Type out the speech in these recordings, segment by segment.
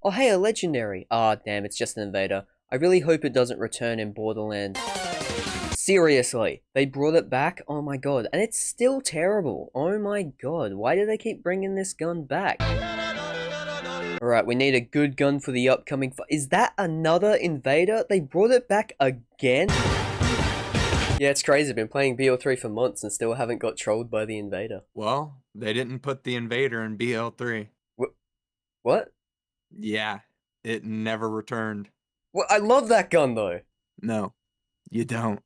Oh hey, a legendary. Ah, damn, it's just an Invader. I really hope it doesn't return in Borderlands. Seriously, they brought it back? Oh my god, and it's still terrible. Oh my god, why do they keep bringing this gun back? Alright, we need a good gun for the upcoming Is that another Invader? They brought it back again? Yeah, it's crazy. I've been playing BL3 for months and still haven't got trolled by the Invader. Well, they didn't put the Invader in BL3. What? Yeah, it never returned. Well, I love that gun though. No, you don't.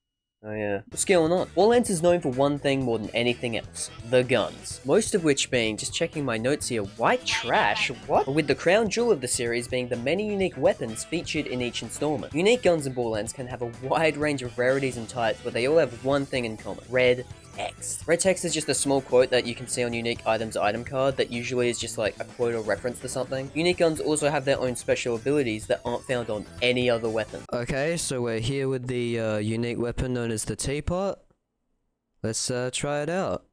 Oh yeah. What's going on? Borderlands is known for one thing more than anything else. The guns. Most of which being, just checking my notes here, white trash? What? With the crown jewel of the series being the many unique weapons featured in each installment. Unique guns in Borderlands can have a wide range of rarities and types, but they all have one thing in common. Red text. Red text is just a small quote that you can see on unique items item card that usually is just like a quote or reference to something. Unique guns also have their own special abilities that aren't found on any other weapon. Okay, so we're here with the unique weapon known as the teapot. Let's try it out.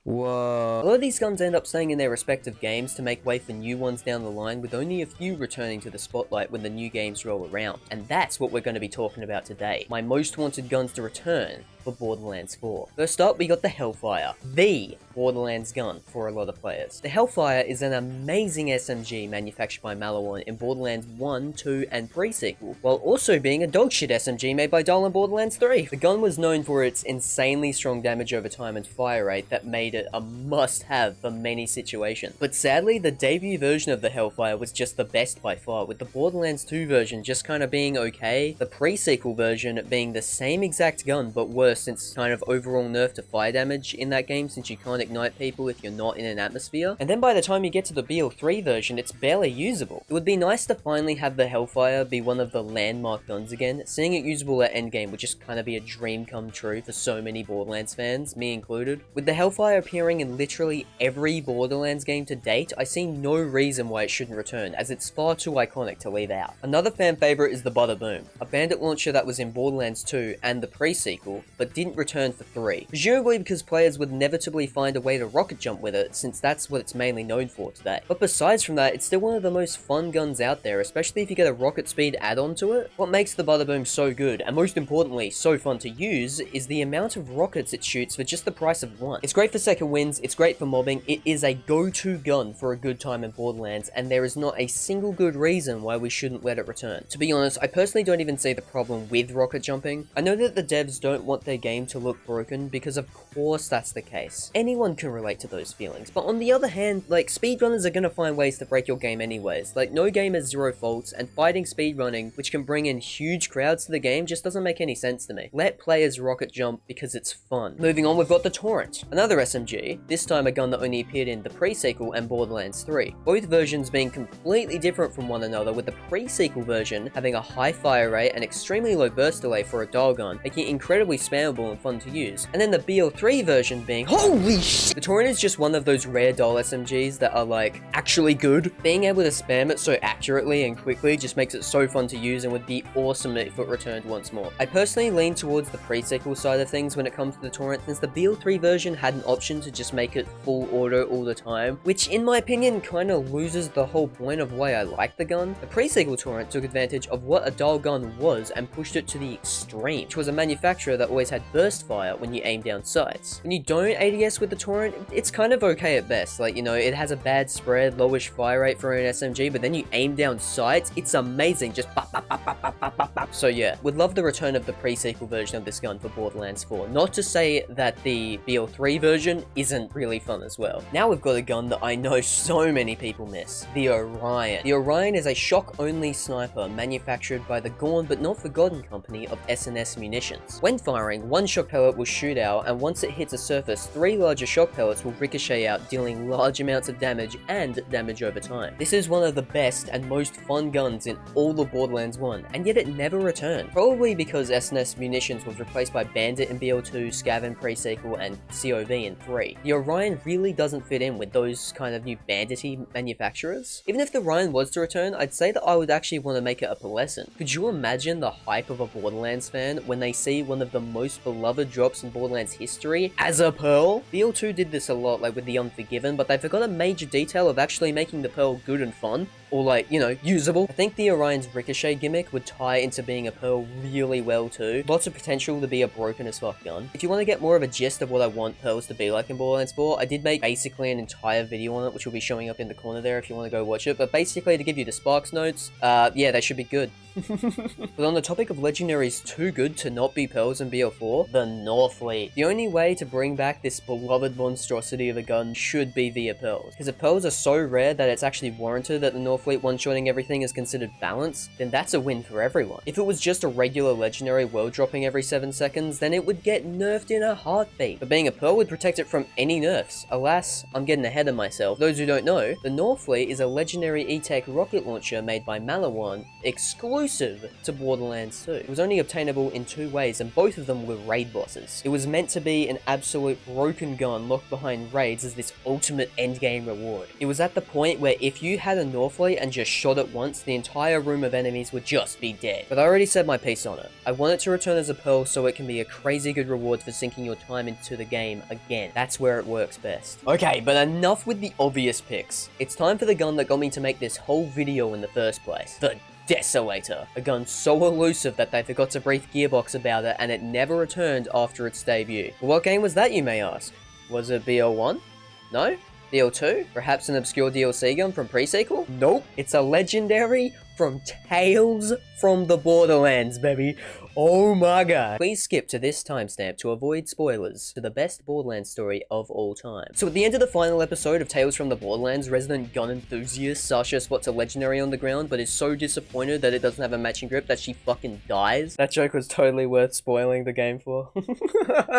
Whoa. A lot of these guns end up staying in their respective games to make way for new ones down the line, with only a few returning to the spotlight when the new games roll around. And that's what we're going to be talking about today. My most wanted guns to return for Borderlands 4. First up, we got the Hellfire, the Borderlands gun for a lot of players. The Hellfire is an amazing SMG manufactured by Malawan in Borderlands 1, 2, and pre-sequel, while also being a dogshit SMG made by Dahl in Borderlands 3. The gun was known for its insanely strong damage over time and fire rate that made it a must-have for many situations. But sadly, the debut version of the Hellfire was just the best by far, with the Borderlands 2 version just kind of being okay, the pre-sequel version being the same exact gun but worse since kind of overall nerf to fire damage in that game, since you can't ignite people if you're not in an atmosphere. And then by the time you get to the BL3 version, it's barely usable. It would be nice to finally have the Hellfire be one of the landmark guns again. Seeing it usable at endgame would just kind of be a dream come true for so many Borderlands fans, me included. With the Hellfire appearing in literally every Borderlands game to date, I see no reason why it shouldn't return, as it's far too iconic to leave out. Another fan favorite is the badaboom, a bandit launcher that was in Borderlands 2 and the pre-sequel, but didn't return for 3. Presumably because players would inevitably find a way to rocket jump with it, since that's what it's mainly known for today. But besides from that, it's still one of the most fun guns out there, especially if you get a rocket speed add-on to it. What makes the badaboom so good, and most importantly, so fun to use, is the amount of rockets it shoots for just the price of one. It's great for second wins, it's great for mobbing, it is a go-to gun for a good time in Borderlands, and there is not a single good reason why we shouldn't let it return. To be honest, I personally don't even see the problem with rocket jumping. I know that the devs don't want their game to look broken, because of course that's the case. Anyone can relate to those feelings, but on the other hand, like, speedrunners are gonna find ways to break your game anyways. Like, no game has zero faults, and fighting speedrunning, which can bring in huge crowds to the game, just doesn't make any sense to me. Let players rocket jump because it's fun. Moving on, we've got the Torrent, another SMG, this time a gun that only appeared in the pre-sequel and Borderlands 3. Both versions being completely different from one another, with the pre-sequel version having a high fire rate and extremely low burst delay for a Dahl gun, making it incredibly spammable and fun to use. And then the BL3 version being, holy shit! The Torrent is just one of those rare Dahl SMGs that are like, actually good. Being able to spam it so accurately and quickly just makes it so fun to use and would be awesome if it returned once more. I personally lean towards the pre-sequel side of things when it comes to the Torrent, since the BL3 version had an option to just make it full auto all the time, which in my opinion kind of loses the whole point of why I like the gun. The pre-sequel Torrent took advantage of what a Dahl gun was and pushed it to the extreme, which was a manufacturer that always had burst fire when you aim down sights. When you don't ADS with the Torrent, it's kind of okay at best. Like, you know, it has a bad spread, lowish fire rate for an SMG, but then you aim down sights, it's amazing, just bop, bop, bop, bop, bop, bop, bop, bop. So yeah, would love the return of the pre-sequel version of this gun for Borderlands 4. Not to say that the BL3 version isn't really fun as well. Now we've got a gun that I know so many people miss, the Orion. The Orion is a shock-only sniper manufactured by the gone but not forgotten company of S&S Munitions. When firing, one shock pellet will shoot out, and once it hits a surface, 3 larger shock pellets will ricochet out, dealing large amounts of damage and damage over time. This is one of the best and most fun guns in all of Borderlands 1, and yet it never returned. Probably because S&S Munitions was replaced by Bandit in BL2, Scav in pre-sequel, and COV in 3. The Orion really doesn't fit in with those kind of new bandity manufacturers. Even if the Orion was to return, I'd say that I would actually want to make it a pearlescent. Could you imagine the hype of a Borderlands fan when they see one of the most beloved drops in Borderlands history as a pearl? BL2 did this a lot, like with the Unforgiven, but they forgot a major detail of actually making the pearl good and fun. or like, you know, usable. I think the Orion's ricochet gimmick would tie into being a pearl really well too. Lots of potential to be a broken as fuck gun. If you want to get more of a gist of what I want pearls to be like in Borderlands 4, I did make basically an entire video on it, which will be showing up in the corner there if you want to go watch it. But basically, to give you the Sparks notes, yeah, they should be good. But on the topic of legendaries too good to not be pearls in BL4, the Northfleet. The only way to bring back this beloved monstrosity of a gun should be via pearls. Because if pearls are so rare that it's actually warranted that the Northfleet one-shotting everything is considered balanced, then that's a win for everyone. If it was just a regular legendary world dropping every 7 seconds, then it would get nerfed in a heartbeat. But being a pearl would protect it from any nerfs. Alas, I'm getting ahead of myself. Those who don't know, the Northfleet is a legendary E-Tech rocket launcher made by Malawan, exclusive to Borderlands 2. It was only obtainable in 2 ways, and both of them were raid bosses. It was meant to be an absolute broken gun locked behind raids as this ultimate endgame reward. It was at the point where if you had a Northfleet and just shot it once, the entire room of enemies would just be dead. But I already said my piece on it. I want it to return as a pearl so it can be a crazy good reward for sinking your time into the game again. That's where it works best. Okay, but enough with the obvious picks. It's time for the gun that got me to make this whole video in the first place. The Desolator, a gun so elusive that they forgot to brief Gearbox about it and it never returned after its debut. But what game was that, you may ask? Was it BL1? No? BL2? Perhaps an obscure DLC gun from pre-sequel? Nope, it's a legendary from Tales from the Borderlands, baby. Oh my god. Please skip to this timestamp to avoid spoilers to the best Borderlands story of all time. So at the end of the final episode of Tales from the Borderlands, resident gun enthusiast Sasha spots a legendary on the ground, but is so disappointed that it doesn't have a matching grip that she fucking dies. That joke was totally worth spoiling the game for.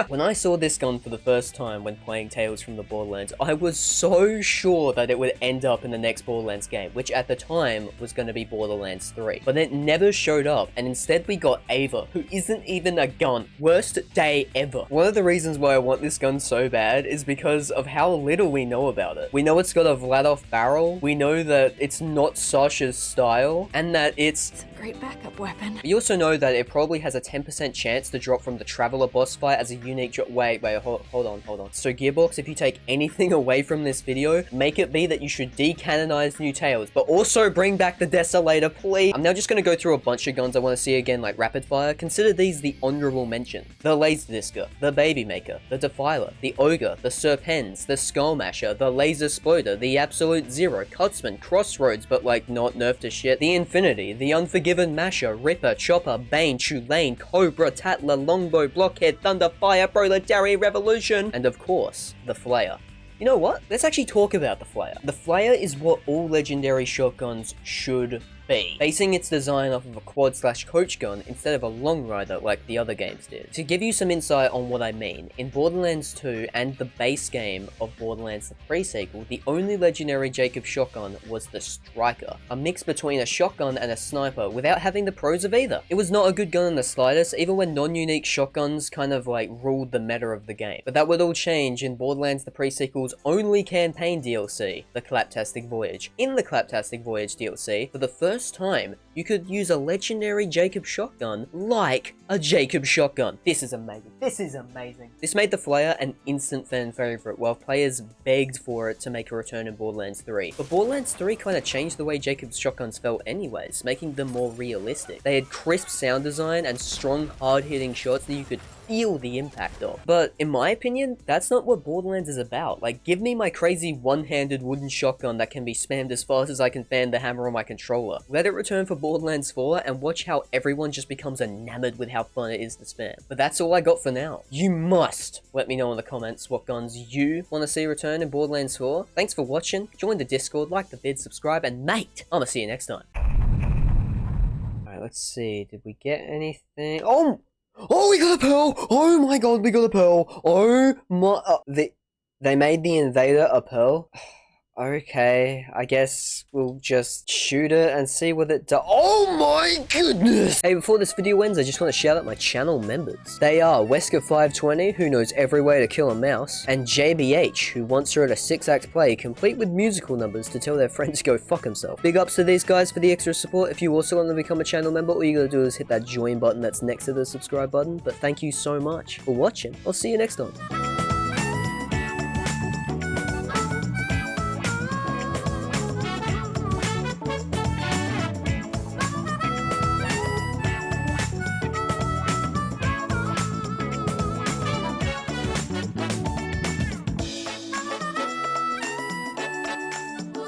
When I saw this gun for the first time when playing Tales from the Borderlands, I was so sure that it would end up in the next Borderlands game, which at the time was going to be Borderlands 3. But it never showed up, and instead we got Ava, who isn't even a gun. Worst day ever. One of the reasons why I want this gun so bad is because of how little we know about it. We know it's got a Vladoff barrel, we know that it's not Sasha's style, and that it's a great backup weapon. We also know that it probably has a 10% chance to drop from the Traveler boss fight as a unique drop. Wait, hold on. So Gearbox, if you take anything away from this video, make it be that you should decanonize new Tales, but also bring back the Desolator, please. I'm now just going to go through a bunch of guns I want to see again, like rapid fire. Consider these the honorable mention. The Laserdiscer, the Baby Maker, the Defiler, the Ogre, the Serpens, the Skullmasher, the Laser Sploder, the Absolute Zero, Cutsman, Crossroads, but like not nerfed to shit, the Infinity, the Unforgiven Masher, Ripper, Chopper, Bane, Tulane, Cobra, Tatler, Longbow, Blockhead, Thunderfire, Proletariat Revolution, and of course, the Flayer. You know what? Let's actually talk about the Flayer. The Flayer is what all legendary shotguns should be, basing its design off of a quad/coach gun instead of a long rider like the other games did. To give you some insight on what I mean, in Borderlands 2 and the base game of Borderlands the pre-sequel, the only legendary Jacob shotgun was the Striker, a mix between a shotgun and a sniper without having the pros of either. It was not a good gun in the slightest, even when non-unique shotguns kind of like ruled the meta of the game. But that would all change in Borderlands the pre-sequel's only campaign DLC, the Claptastic Voyage. In the Claptastic Voyage DLC, for the first time, you could use a legendary Jacob shotgun like a Jacob shotgun. This is amazing. This is amazing. This made the Flayer an instant fan favorite, while players begged for it to make a return in Borderlands 3. But Borderlands 3 kind of changed the way Jacob's shotguns felt anyways, making them more realistic. They had crisp sound design and strong, hard-hitting shots that you could feel the impact of. But in my opinion, that's not what Borderlands is about. Like, give me my crazy one-handed wooden shotgun that can be spammed as fast as I can fan the hammer on my controller. Let it return for Borderlands 4 and watch how everyone just becomes enamored with how fun it is to spam. But that's all I got for now. You must let me know in the comments what guns you want to see return in Borderlands 4. Thanks for watching. Join the Discord, like the vid, subscribe, and mate, I'ma see you next time. Alright, let's see. Did we get anything? Oh, we got a pearl! Oh my god, we got a pearl! Oh my... they made the Invader a pearl? Okay, I guess we'll just shoot it and see what it does. Oh my goodness! Hey, before this video ends, I just want to shout out my channel members. They are Wesker520, who knows every way to kill a mouse, and JBH, who once wrote a 6-act play complete with musical numbers to tell their friends to go fuck himself. Big ups to these guys for the extra support. If you also want to become a channel member, all you gotta do is hit that join button that's next to the subscribe button. But thank you so much for watching. I'll see you next time.